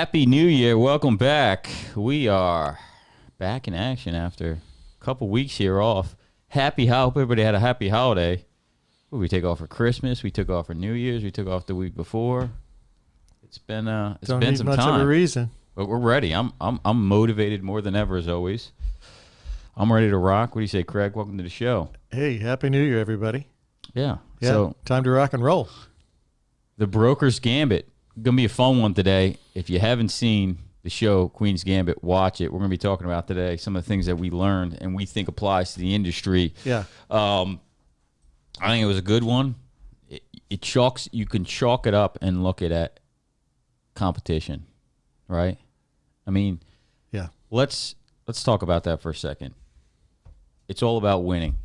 Happy New Year. Welcome back. We are back in action after a couple weeks here off. Hope everybody had a happy holiday. We take off for Christmas. We took off for New Year's. We took off the week before. It's been some time. Much of a reason. But we're ready. I'm motivated more than ever, as always. I'm ready to rock. What do you say, Craig? Welcome to the show. Hey, Happy New Year, everybody. Yeah. So time to rock and roll. The Broker's Gambit. Going to be a fun one today. If you haven't seen the show, Queen's Gambit, watch it. We're going to be talking about today some of the things that we learned and we think applies to the industry. Yeah. I think it was a good one. You can chalk it up and look at competition, right? I mean, yeah. Let's talk about that for a second. It's all about winning.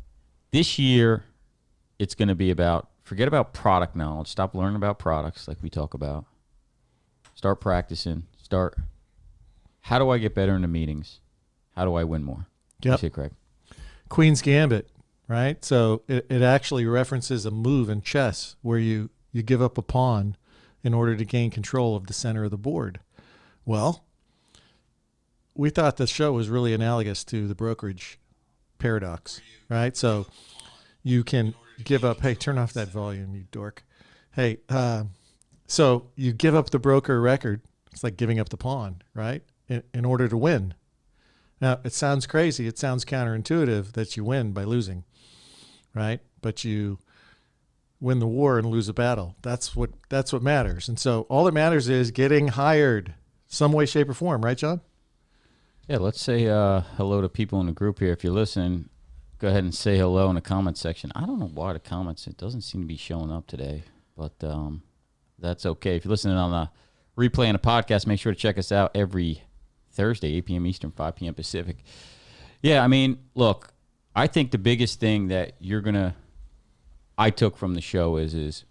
This year, it's going to be about, forget about product knowledge. Stop learning about products like we talk about. Start practicing. How do I get better in the meetings? How do I win more? Yep. Say, Craig. Queen's Gambit, right? So it actually references a move in chess where you give up a pawn in order to gain control of the center of the board. Well, we thought the show was really analogous to the brokerage paradox, right? So you can give up, hey, turn off that volume, you dork. Hey, so you give up the broker record. It's like giving up the pawn, right? In order to win. Now, it sounds crazy. It sounds counterintuitive that you win by losing, right? But you win the war and lose a battle. That's what matters. And so all that matters is getting hired some way, shape, or form, right, John? Yeah, let's say hello to people in the group here. If you're listening, go ahead and say hello in the comment section. I don't know why the comments, it doesn't seem to be showing up today, but that's okay. If you're listening on the replay and a podcast, make sure to check us out every Thursday, 8 p.m. Eastern, 5 p.m. Pacific. Yeah, I mean, look, I think the biggest thing that I took from the show is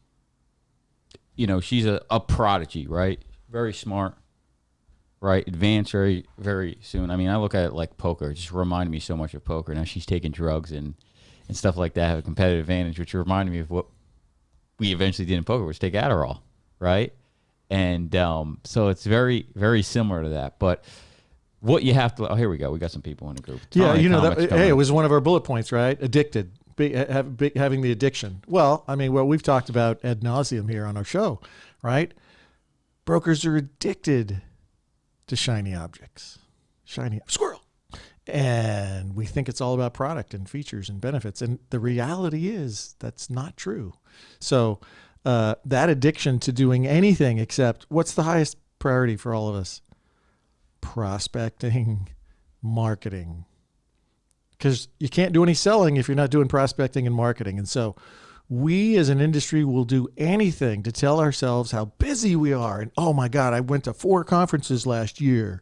she's a prodigy, right? Very smart, right? Advanced very, very soon. I mean, I look at it like poker. It just reminded me so much of poker. Now she's taking drugs and stuff like that, have a competitive advantage, which reminded me of what we eventually did in poker, which take Adderall, right? And so it's very, very similar to that. But what you have to, here we go. We got some people in the group. Yeah, it was one of our bullet points, right? Addicted, having the addiction. Well, I mean, we've talked about ad nauseum here on our show, right? Brokers are addicted to shiny objects. Shiny squirrel. And we think it's all about product and features and benefits. And the reality is that's not true. So that addiction to doing anything except, what's the highest priority for all of us? Prospecting, marketing. Because you can't do any selling if you're not doing prospecting and marketing. And so we as an industry will do anything to tell ourselves how busy we are. And oh my God, I went to 4 conferences last year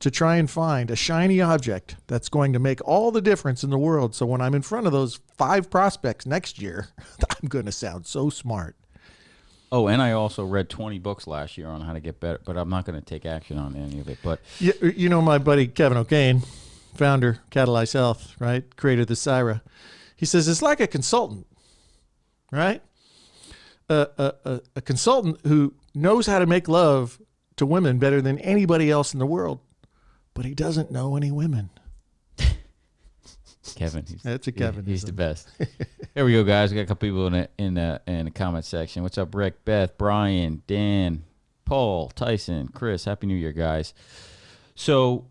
to try and find a shiny object that's going to make all the difference in the world. So when I'm in front of those 5 prospects next year, I'm going to sound so smart. Oh, and I also read 20 books last year on how to get better, but I'm not going to take action on any of it. But my buddy Kevin O'Kane, founder, Catalyze Health, right? Created the Syra. He says it's like a consultant, right? A consultant who knows how to make love to women better than anybody else in the world, but he doesn't know any women. Kevin, he's the best. There we go, guys. We got a couple people in the comment section. What's up, Rick, Beth, Brian, Dan, Paul, Tyson, Chris? Happy New Year, guys. So,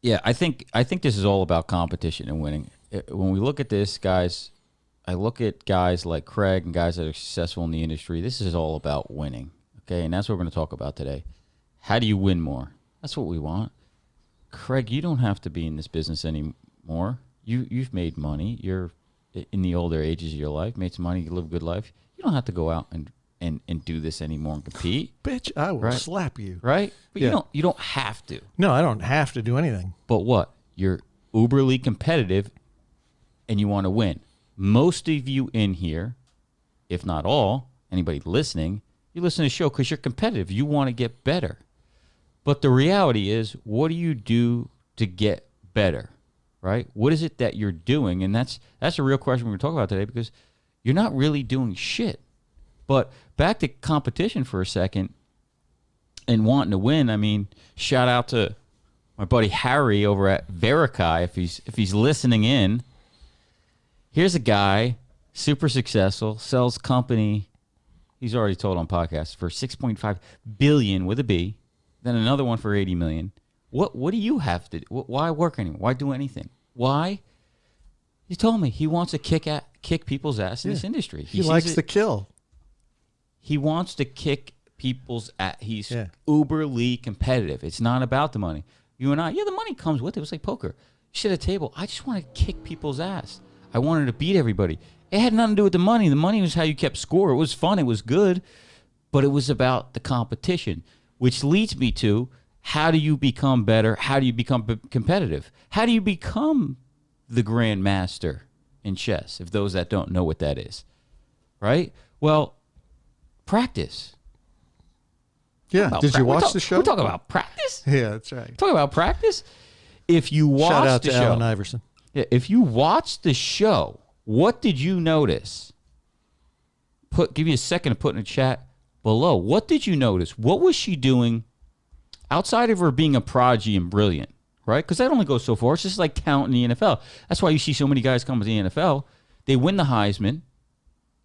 yeah, I think this is all about competition and winning. When we look at this, guys, I look at guys like Craig and guys that are successful in the industry. This is all about winning, okay? And that's what we're going to talk about today. How do you win more? That's what we want. Craig, you don't have to be in this business anymore. You've made money. You're in the older ages of your life, made some money, you live a good life. You don't have to go out and do this anymore and compete. Bitch, I will slap you. Right? But you don't have to. No, I don't have to do anything. But what? You're uberly competitive and you want to win. Most of you in here, if not all, anybody listening, you listen to the show because you're competitive. You want to get better. But the reality is, what do you do to get better? Right? What is it that you're doing? And that's a real question we're going to talk about today, because you're not really doing shit. But back to competition for a second. and wanting to win. I mean, shout out to my buddy Harry over at Verikai if he's listening in. Here's a guy, super successful, sells company. He's already told on podcasts for $6.5 billion with a B, then another one for $80 million. What do you have to do? Why work anymore? Why do anything? Why? He told me he wants to kick people's ass in this industry. He likes to kill. He wants to kick people's ass. He's uberly competitive. It's not about the money. You and I, the money comes with it. It was like poker. You sit at a table. I just want to kick people's ass. I wanted to beat everybody. It had nothing to do with the money. The money was how you kept score. It was fun. It was good. But it was about the competition, which leads me to, how do you become better? How do you become competitive? How do you become the grandmaster in chess, if those that don't know what that is? Right? Well, practice. Yeah. Did you watch the show? We're talking about practice? Yeah, that's right. Talking about practice? If you watch Shout out the to show, Allen Iverson. Yeah, if you watch the show, what did you notice? Give you a second to put in the chat below. What did you notice? What was she doing outside of her being a prodigy and brilliant, right? Because that only goes so far. It's just like talent in the NFL. That's why you see so many guys come to the NFL. They win the Heisman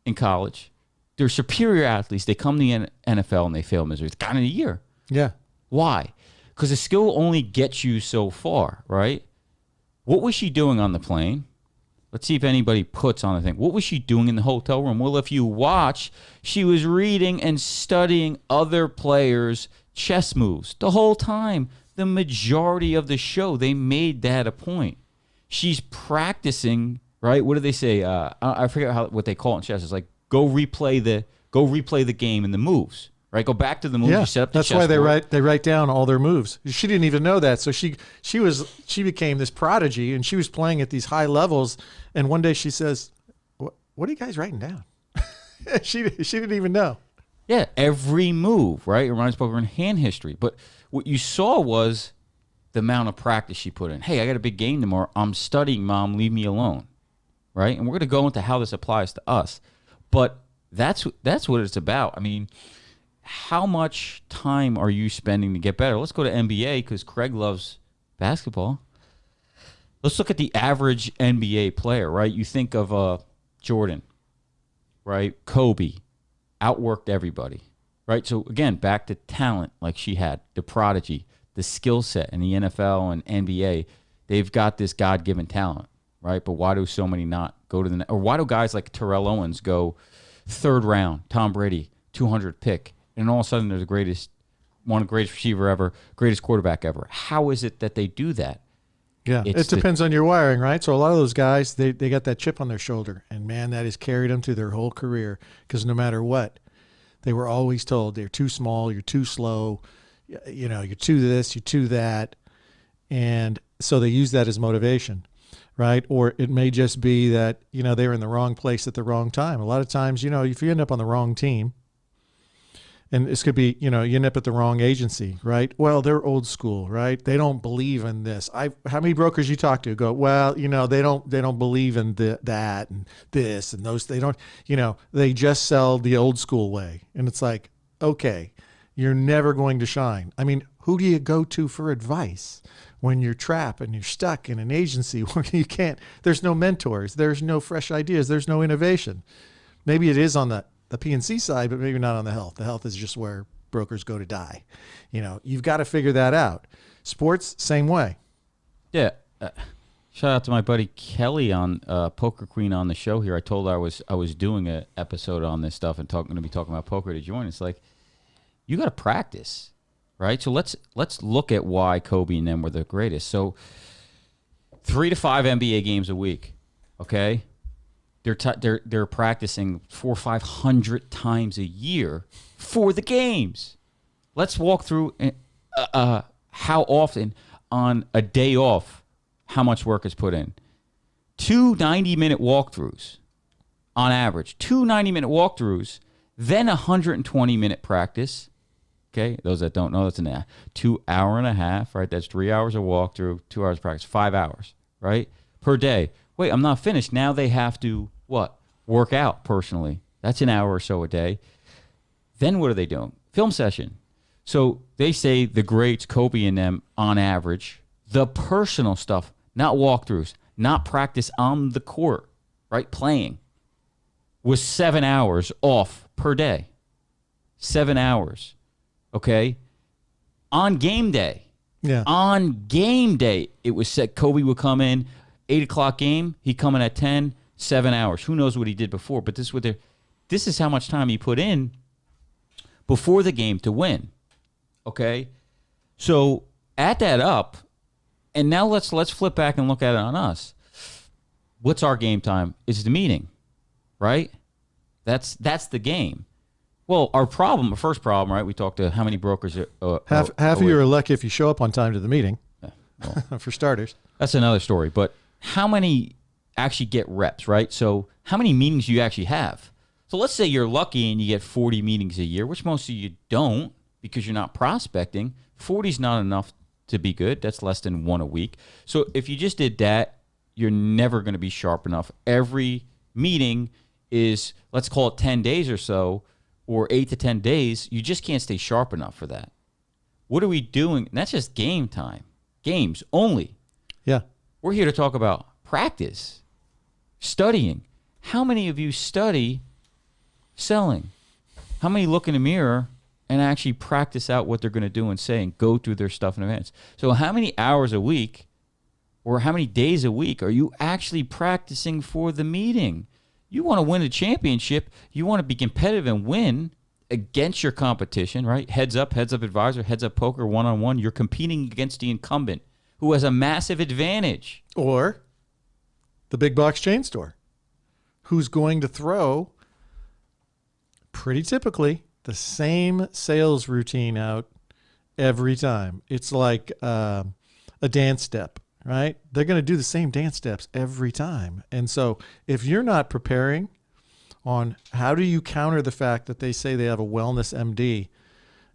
in college. They're superior athletes. They come to the NFL and they fail miserably. It's kind of a year. Yeah. Why? Because the skill only gets you so far, right? What was she doing on the plane? Let's see if anybody puts on the thing. What was she doing in the hotel room? Well, if you watch, she was reading and studying other players' chess moves the whole time. The majority of the show, they made that a point. She's practicing, right? What do they say? I forget what they call it in chess. It's like, go replay the game and the moves. Right, go back to the moves. Yeah, you set up the that's why board. they write down all their moves. She didn't even know that, so she became this prodigy, and she was playing at these high levels. And one day she says, "What are you guys writing down?" she didn't even know. Yeah, every move, right? It reminds poker in hand history. But what you saw was the amount of practice she put in. Hey, I got a big game tomorrow. I'm studying, Mom. Leave me alone, right? And we're going to go into how this applies to us. But that's what it's about. I mean, how much time are you spending to get better? Let's go to NBA because Craig loves basketball. Let's look at the average NBA player, right? You think of Jordan, right? Kobe, outworked everybody, right? So, again, back to talent like she had, the prodigy, the skill set in the NFL and NBA. They've got this God-given talent, right? But why do so many not go to or why do guys like Terrell Owens go third round, Tom Brady, 200 pick, and all of a sudden they're one of the greatest receiver ever, greatest quarterback ever? How is it that they do that? Yeah, it depends on your wiring, right? So a lot of those guys, they got that chip on their shoulder, and man, that has carried them through their whole career, because no matter what, they were always told they're too small, you're too slow, you're too this, you're too that, and so they use that as motivation, right? Or it may just be that, they were in the wrong place at the wrong time. A lot of times, if you end up on the wrong team, and this could be, you end up at the wrong agency, right? Well, they're old school, right? They don't believe in this. How many brokers you talk to go, well, they don't believe in that and this and those. They don't, they just sell the old school way. And it's like, okay, you're never going to shine. I mean, who do you go to for advice when you're trapped and you're stuck in an agency where you can't? There's no mentors. There's no fresh ideas. There's no innovation. Maybe it is on the PNC side, but maybe not on the health. The health is just where brokers go to die. You've got to figure that out. Sports, same way. Yeah. Shout out to my buddy Kelly on Poker Queen on the show here. I told her I was doing an episode on this stuff and going to be talking about poker to join. It's like, you got to practice, right? So let's look at why Kobe and them were the greatest. So 3 to 5 NBA games a week, okay? They're practicing 400 or 500 times a year for the games. Let's walk through how often on a day off, how much work is put in. 2 90-minute walkthroughs on average. 2 90-minute walkthroughs, then a 120-minute practice. Okay, those that don't know, that's an 2 hour and a half, right? That's 3 hours of walkthrough, 2 hours of practice, 5 hours, right? Per day. Wait, I'm not finished. Now they have to, what? Work out personally. That's an hour or so a day. Then what are they doing? Film session. So they say the greats, Kobe and them, on average, the personal stuff, not walkthroughs, not practice on the court, right, playing, was 7 hours off per day. 7 hours, okay? On game day. Yeah. On game day, it was set. Kobe would come in, 8 o'clock game. He'd come in at 10, 7 hours. Who knows what he did before? But this is how much time he put in before the game to win. Okay? So add that up, and now let's flip back and look at it on us. What's our game time? It's the meeting, right? That's the game. Well, our first problem, right? We talked to how many brokers. Half of you are lucky if you show up on time to the meeting, well, for starters. That's another story. But how many actually get reps, right? So how many meetings do you actually have? So let's say you're lucky and you get 40 meetings a year, which most of you don't because you're not prospecting. 40 is not enough to be good. That's less than one a week. So if you just did that, you're never going to be sharp enough. Every meeting is, let's call it 10 days or so, or 8 to 10 days. You just can't stay sharp enough for that. What are we doing? And that's just game time. Games only. Yeah. We're here to talk about practice, studying. How many of you study selling? How many look in the mirror and actually practice out what they're going to do and say and go through their stuff in advance? So how many hours a week or how many days a week are you actually practicing for the meeting? You want to win a championship. You want to be competitive and win against your competition, right? Heads up advisor, heads up poker, one-on-one. You're competing against the incumbent who has a massive advantage. Or the big box chain store, who's going to throw pretty typically the same sales routine out every time. It's like a dance step, right? They're going to do the same dance steps every time. And so if you're not preparing on how do you counter the fact that they say they have a wellness MD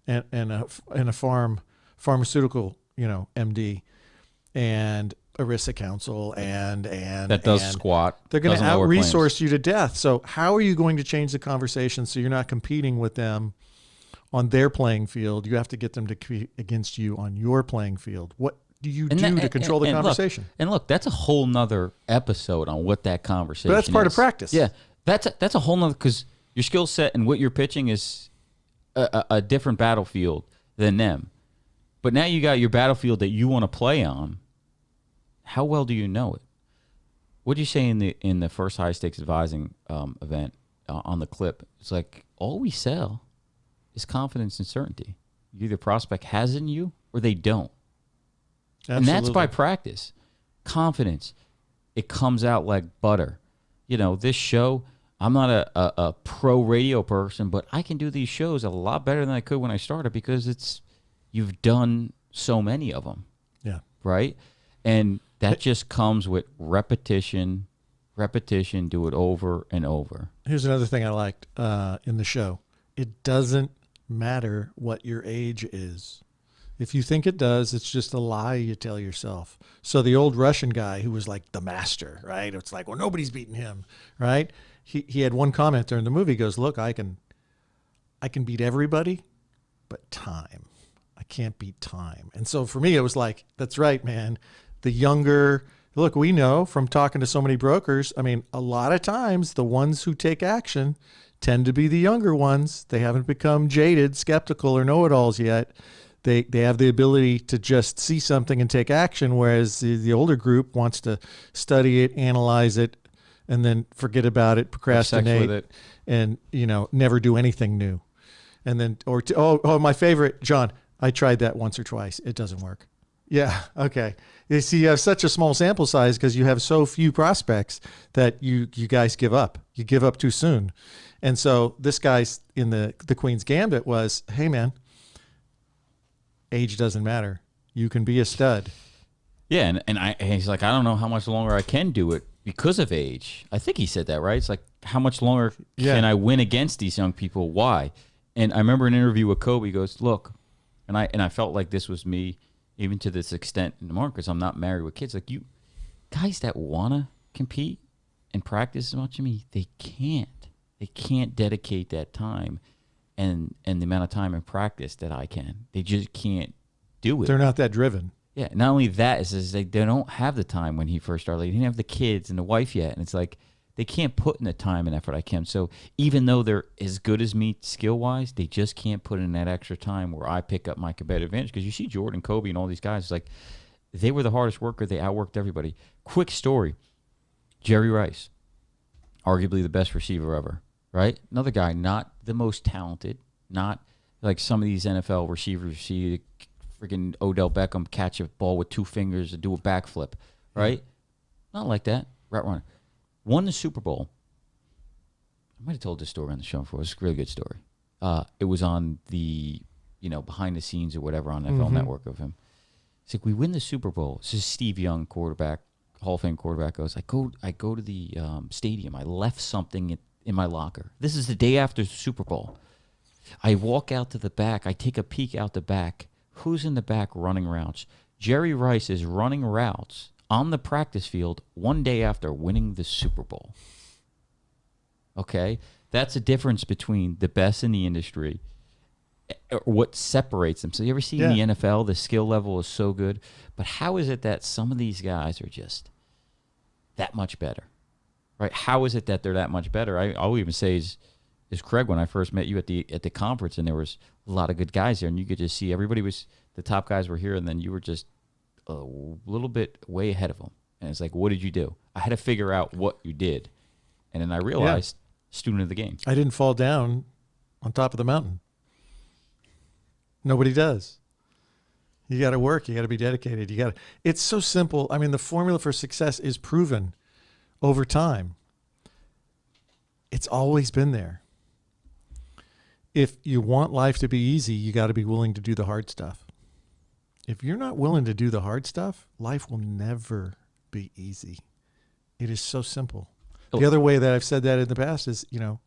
and a pharmaceutical, MD and ERISA counsel and that does squat. They're going to out-resource you to death. So how are you going to change the conversation so you're not competing with them on their playing field? You have to get them to compete against you on your playing field. What do you do to control the conversation? Look, that's a whole nother episode on what that conversation is. But that's part of practice. Yeah, that's a whole nother, because your skill set and what you're pitching is a different battlefield than them. But now you got your battlefield that you want to play on. How well do you know it? What do you say in the first high stakes advising event on the clip? It's like all we sell is confidence and certainty. Either prospect has it in you or they don't. Absolutely. And that's by practice. Confidence. It comes out like butter. This show, I'm not a pro radio person, but I can do these shows a lot better than I could when I started because you've done so many of them. Yeah. Right? And that just comes with repetition, do it over and over. Here's another thing I liked in the show. It doesn't matter what your age is. If you think it does, it's just a lie you tell yourself. So the old Russian guy who was like the master, right? It's like, well, nobody's beating him, right? He had one comment during the movie. He goes, look, I can beat everybody, but time. I can't beat time. And so for me, it was like, that's right, man. The younger, look, we know from talking to so many brokers, I mean, a lot of times the ones who take action tend to be the younger ones. They haven't become jaded, skeptical, or know-it-alls yet. They have the ability to just see something and take action, whereas the older group wants to study it, analyze it, and then forget about it, procrastinate, with it. And never do anything new. And then, my favorite, John, I tried that once or twice. It doesn't work. Yeah. Okay. You see, you have such a small sample size because you have so few prospects that you guys give up. You give up too soon. And so this guy's in the Queen's Gambit was, hey man, age doesn't matter. You can be a stud. Yeah. And he's like, I don't know how much longer I can do it because of age. I think he said that, right? It's like, how much longer can I win against these young people? Why? And I remember an interview with Kobe. He goes, look, and I felt like this was me, even to this extent in the market, because I'm not married with kids. Like, you guys that want to compete and practice as much as me, they can't dedicate that time. and the amount of time in practice that I can. They just can't do it. They're not that driven. Yeah. Not only that is they don't have the time when he first started. He didn't have the kids and the wife yet, and it's like they can't put in the time and effort I can. So even though they're as good as me skill wise, they just can't put in that extra time where I pick up my competitive advantage. Because you see Jordan, Kobe, and all these guys, it's like they were the hardest worker. They outworked everybody. Quick story: Jerry Rice, arguably the best receiver ever. Right? Another guy, not the most talented, not like some of these NFL receivers you see, freaking Odell Beckham catch a ball with 2 fingers and do a backflip, right? Not like that. Route runner. Won the Super Bowl. I might have told this story on the show before. It's a really good story. It was on the, behind the scenes or whatever on NFL Network of him. It's like, we win the Super Bowl. This is Steve Young, quarterback, Hall of Fame quarterback, goes, I go to the stadium. I left something in my locker. This is the day after the Super Bowl. I walk out to the back. I take a peek out the back. Who's in the back running routes? Jerry Rice is running routes on the practice field one day after winning the Super Bowl. Okay? That's a difference between the best in the industry, or what separates them. So you ever see in the NFL, the skill level is so good, but how is it that some of these guys are just that much better? Right? How is it that they're that much better? I'll even say is Craig, when I first met you at the conference, and there was a lot of good guys there, and you could just see everybody was, the top guys were here, and then you were just a little bit way ahead of them. And it's like, what did you do? I had to figure out what you did. And then I realized, student of the game. I didn't fall down on top of the mountain. Nobody does. You got to work. You got to be dedicated. It's so simple. I mean, the formula for success is proven over time. It's always been there. If you want life to be easy, you got to be willing to do the hard stuff. If you're not willing to do the hard stuff, life will never be easy. It is so simple. The other way that I've said that in the past is,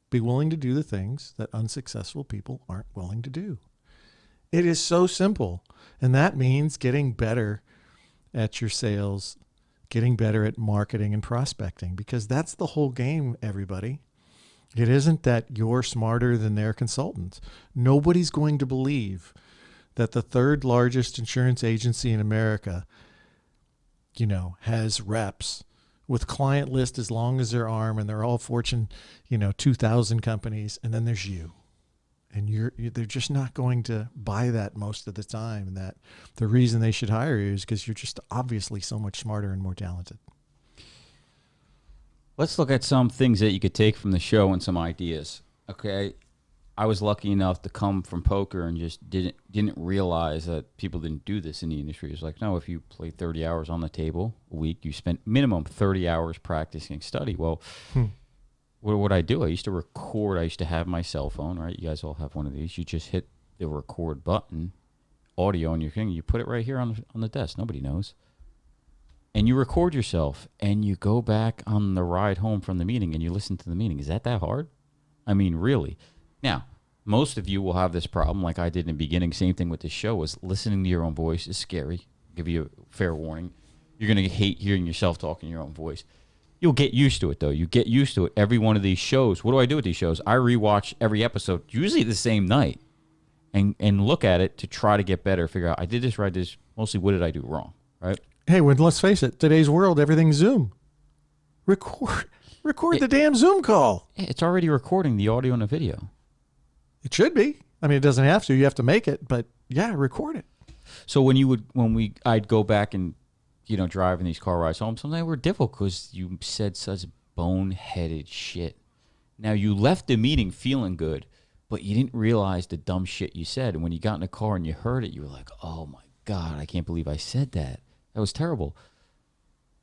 be willing to do the things that unsuccessful people aren't willing to do. It is so simple. And that means getting better at your sales, getting better at marketing and prospecting, because that's the whole game, everybody. It isn't that you're smarter than their consultants. Nobody's going to believe that the 3rd largest insurance agency in America, has reps with client list as long as their arm, and they're all Fortune, 2,000 companies, and then there's you. And they're just not going to buy that most of the time. And that the reason they should hire you is because you're just obviously so much smarter and more talented. Let's look at some things that you could take from the show and some ideas. Okay, I was lucky enough to come from poker and just didn't realize that people didn't do this in the industry. It's like, no, if you play 30 hours on the table a week, you spent minimum 30 hours practicing study. Well, what would I do? I used to record. I used to have my cell phone, right? You guys all have one of these. You just hit the record button, audio on your thing. You put it right here on the desk. Nobody knows. And you record yourself, and you go back on the ride home from the meeting, and you listen to the meeting. Is that hard? I mean, really? Now, most of you will have this problem like I did in the beginning. Same thing with the show is listening to your own voice is scary. I'll give you a fair warning. You're going to hate hearing yourself talking your own voice. You'll get used to it, though. You get used to it. Every one of these shows, what do I do with these shows? I rewatch every episode, usually the same night, and look at it to try to get better, figure out, I did this right, mostly what did I do wrong, right? Hey, let's face it, today's world, everything's Zoom. Record the damn Zoom call. It's already recording the audio and the video. It should be. I mean, it doesn't have to. You have to make it, but yeah, record it. So I'd go back and, driving these car rides home, sometimes they were difficult because you said such boneheaded shit. Now, you left the meeting feeling good, but you didn't realize the dumb shit you said. And when you got in the car and you heard it, you were like, oh my God, I can't believe I said that. That was terrible.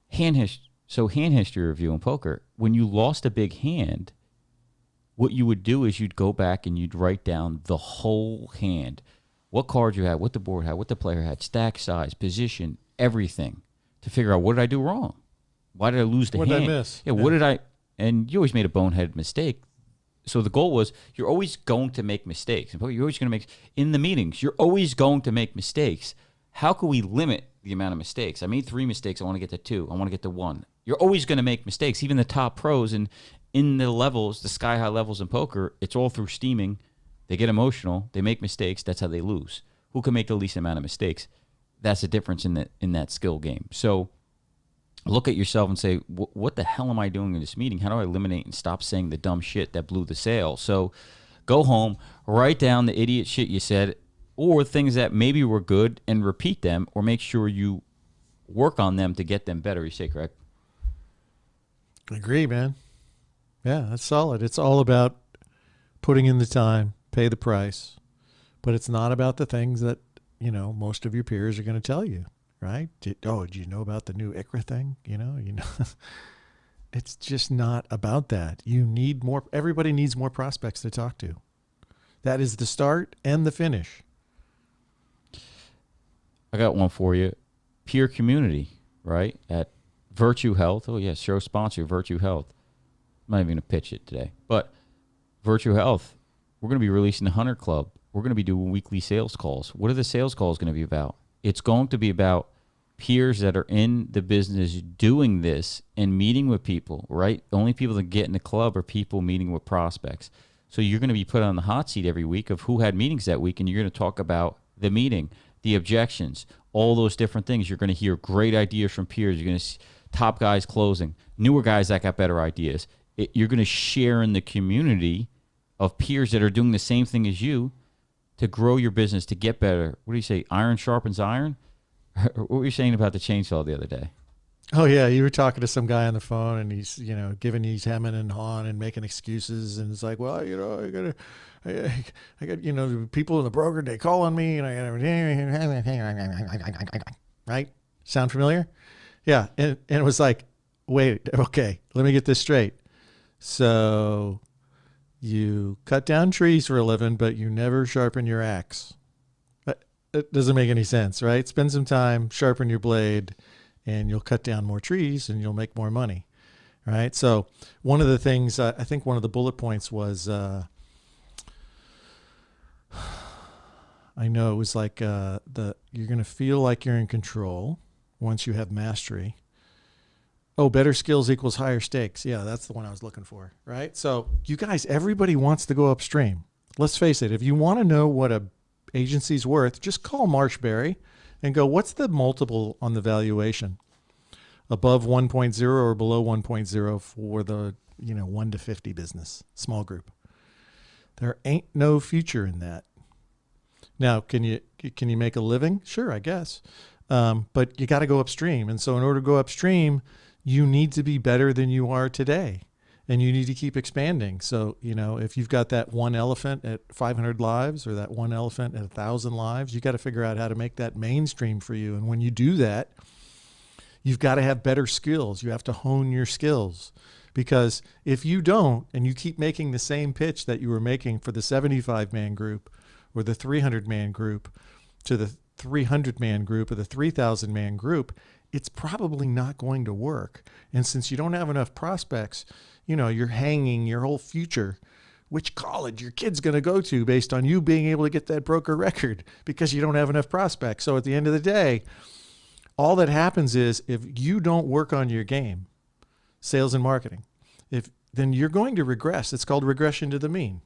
Hand history review in poker. When you lost a big hand, what you would do is you'd go back and you'd write down the whole hand. What cards you had, what the board had, what the player had, stack size, position, everything, to figure out what did I do wrong? Why did I lose the hand? What did I miss? Yeah, what did I... And you always made a boneheaded mistake. So the goal was you're always going to make mistakes. You're always going to make... In the meetings, you're always going to make mistakes. How can we limit the amount of mistakes? I made 3 mistakes. I want to get to 2. I want to get to 1. You're always going to make mistakes. Even the top pros and in the levels, the sky-high levels in poker, it's all through steaming. They get emotional. They make mistakes. That's how they lose. Who can make the least amount of mistakes? That's the difference in that skill game. So look at yourself and say, what the hell am I doing in this meeting? How do I eliminate and stop saying the dumb shit that blew the sale? So go home, write down the idiot shit you said, or things that maybe were good, and repeat them, or make sure you work on them to get them better. You say, correct? I agree, man. Yeah, that's solid. It's all about putting in the time, pay the price, but it's not about the things that, most of your peers are going to tell you, right? Do you know about the new ICRA thing? It's just not about that. Everybody needs more prospects to talk to. That is the start and the finish. I got one for you. Peer community, right? At Virtue Health. Oh, yeah, show sponsor, Virtue Health. I'm not even going to pitch it today. But Virtue Health, we're going to be releasing the Hunter Club. We're going to be doing weekly sales calls. What are the sales calls going to be about? It's going to be about peers that are in the business doing this and meeting with people, right? The only people that get in the club are people meeting with prospects. So you're going to be put on the hot seat every week of who had meetings that week, and you're going to talk about the meeting, the objections, all those different things. You're going to hear great ideas from peers. You're going to see top guys closing, newer guys that got better ideas. You're going to share in the community of peers that are doing the same thing as you to grow your business, to get better. What do you say? Iron sharpens iron? What were you saying about the chainsaw the other day? Oh, yeah. You were talking to some guy on the phone, and he's, he's hemming and hawing and making excuses. And it's like, well, I got, people in the broker, they call on me, and right? Sound familiar? Yeah. And it was like, wait, okay, let me get this straight. So you cut down trees for a living, but you never sharpen your axe. It doesn't make any sense, right? Spend some time, sharpen your blade, and you'll cut down more trees and you'll make more money, right? So one of the things, I think one of the bullet points was, I know it was like you're going to feel like you're in control once you have mastery. Oh, better skills equals higher stakes. Yeah, that's the one I was looking for, right? So you guys, everybody wants to go upstream. Let's face it. If you want to know what a agency's worth, just call Marshberry and go, what's the multiple on the valuation? Above 1.0 or below 1.0 for the 1 to 50 business, small group. There ain't no future in that. Now, can you make a living? Sure, I guess. But you got to go upstream. And so in order to go upstream, you need to be better than you are today. And you need to keep expanding. So, if you've got that one elephant at 500 lives or that one elephant at 1,000 lives, you got to figure out how to make that mainstream for you. And when you do that, you've got to have better skills. You have to hone your skills. Because if you don't, and you keep making the same pitch that you were making for the 75-man group or the 300-man group to the 300-man group or the 3,000-man group, it's probably not going to work. And since you don't have enough prospects, you're hanging your whole future, which college your kid's going to go to based on you being able to get that broker record because you don't have enough prospects. So at the end of the day, all that happens is if you don't work on your game, sales and marketing, then you're going to regress. It's called regression to the mean.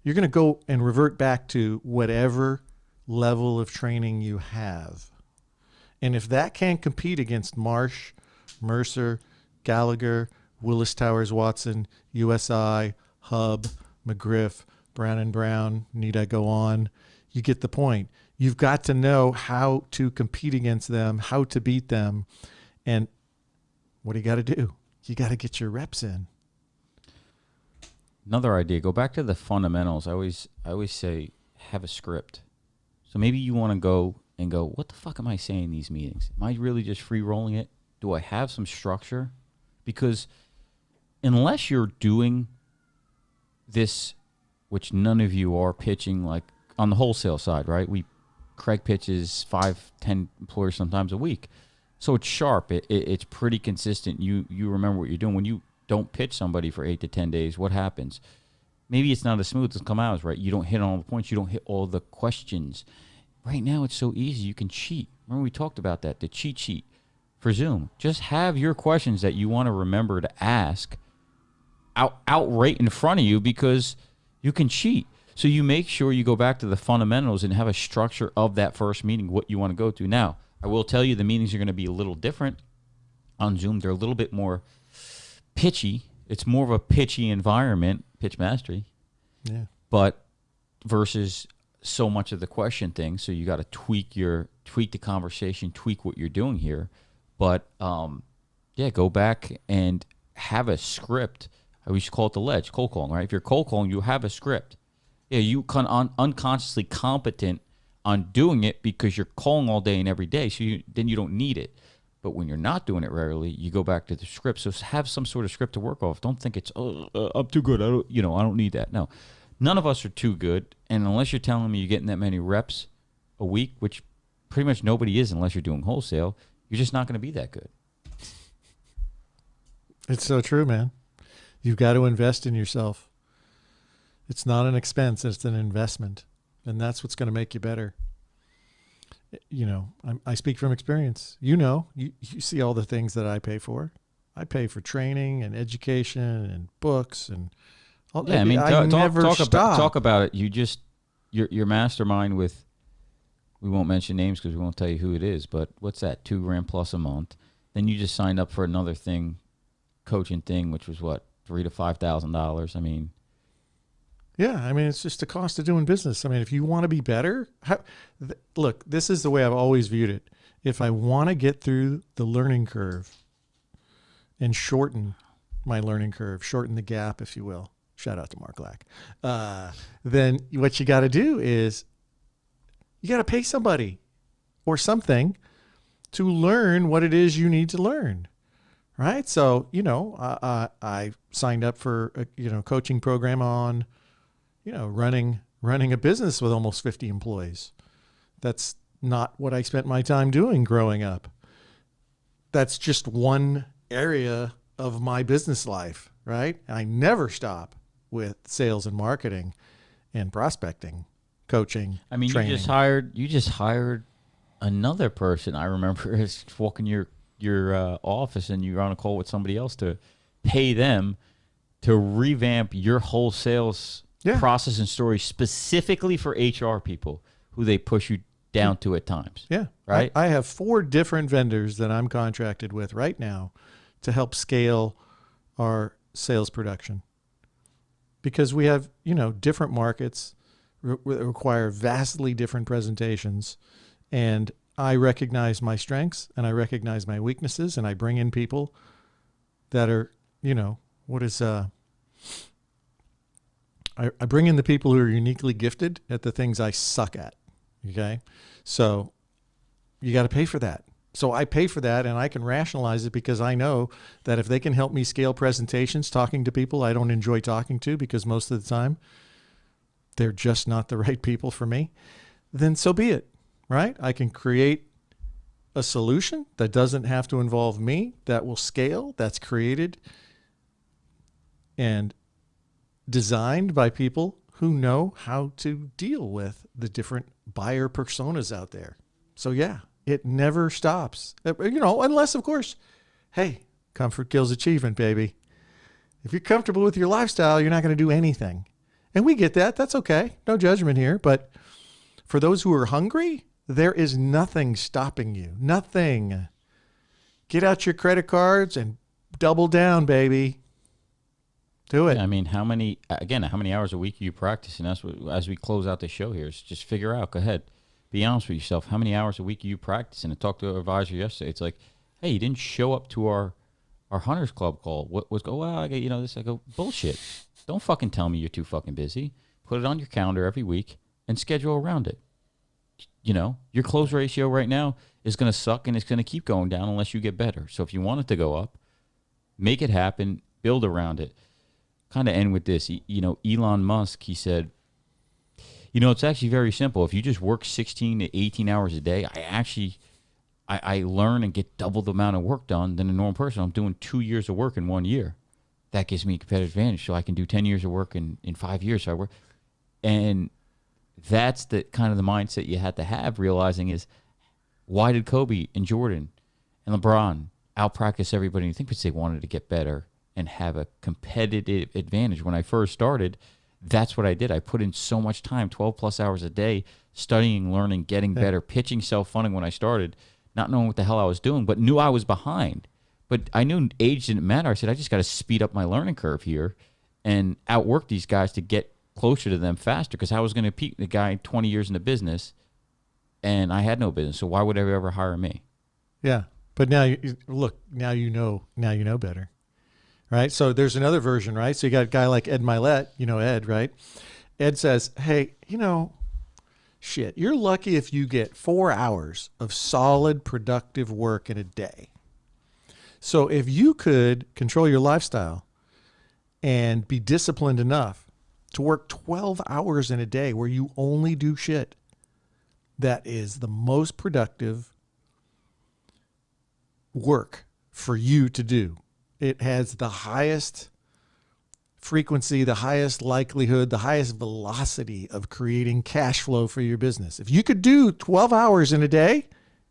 You're going to go and revert back to whatever level of training you have. And if that can't compete against Marsh, Mercer, Gallagher, Willis Towers Watson, USI, Hub, McGriff, Brown & Brown, need I go on? You get the point. You've got to know how to compete against them, how to beat them. And what do you got to do? You got to get your reps in. Another idea, go back to the fundamentals. I always say have a script. So maybe you want to go, what the fuck am I saying in these meetings? Am I really just free rolling it? Do I have some structure? Because unless you're doing this, which none of you are pitching, like on the wholesale side, right? Craig pitches 5-10 employers sometimes a week. So it's sharp. It's pretty consistent. You remember what you're doing. When you don't pitch somebody for 8 to 10 days, what happens? Maybe it's not as smooth as come out, right? You don't hit on all the points. You don't hit all the questions. Right now, it's so easy. You can cheat. Remember we talked about that, the cheat sheet for Zoom. Just have your questions that you want to remember to ask out right in front of you because you can cheat. So you make sure you go back to the fundamentals and have a structure of that first meeting, what you want to go to. Now, I will tell you the meetings are going to be a little different on Zoom. They're a little bit more pitchy. It's more of a pitchy environment, pitch mastery. Yeah. But versus so much of the question thing. So you got to tweak the conversation, tweak what you're doing here. But yeah, go back and have a script. We used to call it the ledge, cold calling, right? If you're cold calling, you have a script. Yeah, you can unconsciously competent on doing it because you're calling all day and every day. So then you don't need it. But when you're not doing it regularly, you go back to the script. So have some sort of script to work off. Don't think it's I'm too good. I don't need that. No, none of us are too good. And unless you're telling me you're getting that many reps a week, which pretty much nobody is unless you're doing wholesale, you're just not going to be that good. It's so true, man. You've got to invest in yourself. It's not an expense. It's an investment. And that's what's going to make you better. You know, I speak from experience. You see all the things that I pay for. I pay for training and education and books and all. Yeah, I mean, talk about it. You just your mastermind with. We won't mention names because we won't tell you who it is. But what's that? $2,000 plus a month. Then you just signed up for another thing, coaching thing, which was what, $3,000 to $5,000. I mean. Yeah, I mean, it's just the cost of doing business. I mean, if you want to be better, look, this is the way I've always viewed it. If I want to get through the learning curve and shorten my learning curve, shorten the gap, if you will, shout out to Mark Lack, then what you got to do is you got to pay somebody or something to learn what it is you need to learn. Right? So, I signed up for a coaching program on running a business with almost 50 employees. That's not what I spent my time doing growing up. That's just one area of my business life, right? I never stop with sales and marketing and prospecting, coaching, I mean, training. you just hired another person. I remember is walking your office and you're on a call with somebody else to pay them to revamp your whole sales process and story specifically for HR people who they push you down to at times. Yeah. Right. I have 4 different vendors that I'm contracted with right now to help scale our sales production because we have, different markets require vastly different presentations. And I recognize my strengths and I recognize my weaknesses and I bring in people that are, I bring in the people who are uniquely gifted at the things I suck at. Okay. So you got to pay for that. So I pay for that and I can rationalize it because I know that if they can help me scale presentations, talking to people I don't enjoy talking to because most of the time they're just not the right people for me, then so be it. Right? I can create a solution that doesn't have to involve me, that will scale, that's created and designed by people who know how to deal with the different buyer personas out there. So yeah, it never stops. Unless of course, hey, comfort kills achievement, baby. If you're comfortable with your lifestyle, you're not going to do anything. And we get that. That's okay. No judgment here. But for those who are hungry, there is nothing stopping you. Nothing. Get out your credit cards and double down, baby. Do it. Yeah, I mean, how many hours a week are you practicing? That's what, as we close out the show here, is just figure out, go ahead, be honest with yourself. How many hours a week are you practicing? I talked to our advisor yesterday. It's like, hey, you didn't show up to our Hunters Club call. What was, I get, this. I go, bullshit. Don't fucking tell me you're too fucking busy. Put it on your calendar every week and schedule around it. Your close ratio right now is going to suck and it's going to keep going down unless you get better. So if you want it to go up, make it happen, build around it. Kind of end with this. Elon Musk, he said, it's actually very simple. If you just work 16 to 18 hours a day, I learn and get double the amount of work done than a normal person. I'm doing 2 years of work in 1 year. That gives me a competitive advantage. So I can do 10 years of work in 5 years. So I work. And that's the kind of the mindset you had to have, realizing is why did Kobe and Jordan and LeBron out-practice everybody? You think because they wanted to get better and have a competitive advantage. When I first started, That's what I did. I put in so much time, 12 plus hours a day, studying, learning, getting better, pitching, self-funding when I started, not knowing what the hell I was doing, but knew I was behind. But I knew age didn't matter. I said, I just got to speed up my learning curve here and outwork these guys to get closer to them faster, because I was going to beat the guy 20 years in the business, and I had no business. So why would they ever hire me? Yeah. But now, now you know better, right? So there's another version, right? So you got a guy like Ed Milet, Ed, right? Ed says, hey, shit, you're lucky if you get 4 hours of solid, productive work in a day. So if you could control your lifestyle and be disciplined enough to work 12 hours in a day where you only do shit that is the most productive work for you to do. It has the highest frequency, the highest likelihood, the highest velocity of creating cash flow for your business. If you could do 12 hours in a day,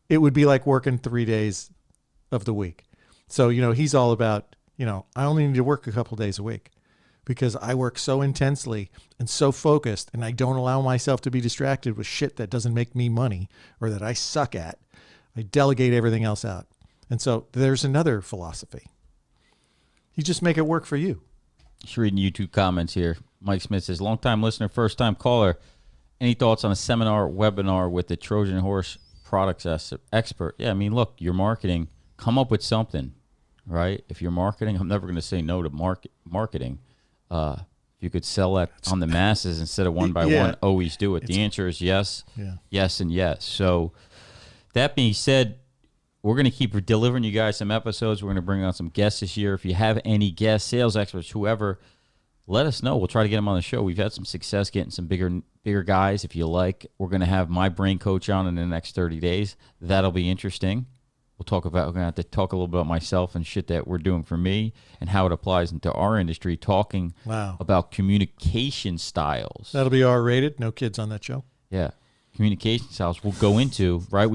it would be like working 3 days of the week. So, he's all about, I only need to work a couple days a week because I work so intensely and so focused, and I don't allow myself to be distracted with shit that doesn't make me money or that I suck at. I delegate everything else out. And so there's another philosophy. You just make it work for you. Just reading YouTube comments here. Mike Smith says, long-time listener, first-time caller. Any thoughts on a seminar, webinar with the Trojan Horse products expert? Yeah, look, you're marketing. Come up with something, right? If you're marketing, I'm never going to say no to marketing. If you could sell that on the masses instead of one by one, always do it. The answer is yes, yes, and yes. So that being said, we're going to keep delivering you guys some episodes. We're going to bring on some guests this year. If you have any guests, sales experts, whoever, let us know. We'll try to get them on the show. We've had some success getting some bigger guys, if you like. We're going to have my brain coach on in the next 30 days. That'll be interesting. We're going to have to talk a little bit about myself and shit that we're doing for me and how it applies into our industry, talking about communication styles. That'll be R-rated. No kids on that show. Yeah. Communication styles we'll go into, right?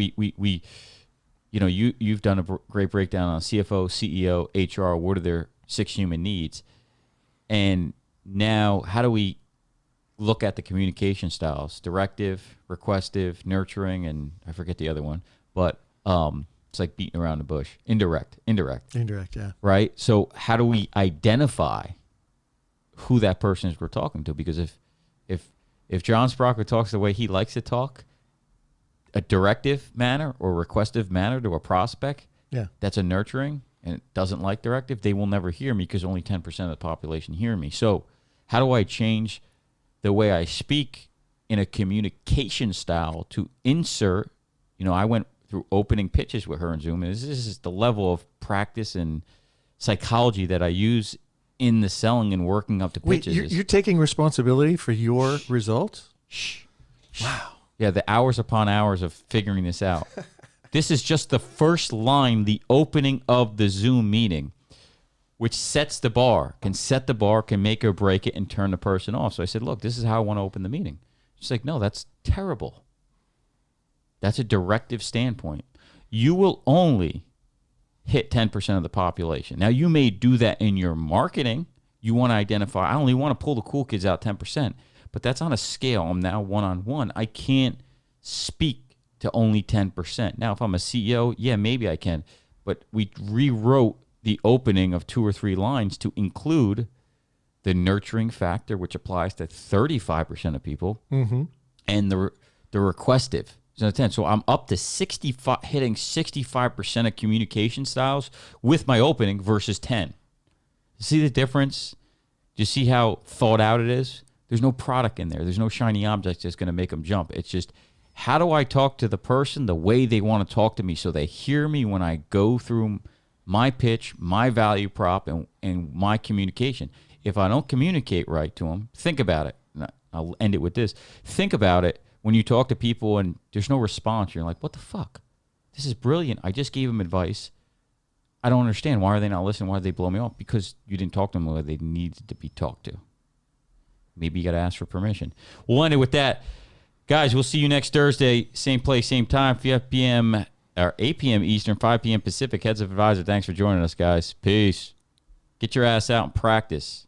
You've done a great breakdown on CFO, CEO, HR. What are their 6 human needs? And now how do we look at the communication styles? Directive, requestive, nurturing, and I forget the other one. But it's like beating around the bush. Indirect, yeah. Right? So how do we identify who that person is we're talking to? Because if John Sprocker talks the way he likes to talk, a directive manner or requestive manner to a prospect, that's a nurturing and it doesn't like directive, they will never hear me because only 10% of the population hear me. So how do I change the way I speak in a communication style to insert, I went through opening pitches with her in Zoom, and this is the level of practice and psychology that I use in the selling and working up to pitches. Wait, you're taking responsibility for your results? Shh. Wow. Yeah, the hours upon hours of figuring this out. This is just the first line, the opening of the Zoom meeting, which sets the bar, can make or break it and turn the person off. So I said, look, this is how I want to open the meeting. She's like, no, that's terrible. That's a directive standpoint. You will only hit 10% of the population. Now, you may do that in your marketing. You want to identify, I only want to pull the cool kids out 10%. But that's on a scale. I'm now one-on-one. I can't speak to only 10%. Now, if I'm a CEO, yeah, maybe I can. But we rewrote the opening of 2 or 3 lines to include the nurturing factor, which applies to 35% of people, and the requestive. So I'm up to 65, hitting 65% of communication styles with my opening versus 10. See the difference? Do you see how thought out it is? There's no product in there. There's no shiny object that's going to make them jump. It's just, how do I talk to the person the way they want to talk to me so they hear me when I go through my pitch, my value prop, and my communication? If I don't communicate right to them, think about it. I'll end it with this. Think about it when you talk to people and there's no response. You're like, what the fuck? This is brilliant. I just gave them advice. I don't understand. Why are they not listening? Why did they blow me off? Because you didn't talk to them the way they needed to be talked to. Maybe you got to ask for permission. We'll end it with that. Guys, we'll see you next Thursday. Same place, same time, 5 p.m. or 8 p.m. Eastern, 5 p.m. Pacific. Heads Up Advisor, thanks for joining us, guys. Peace. Get your ass out and practice.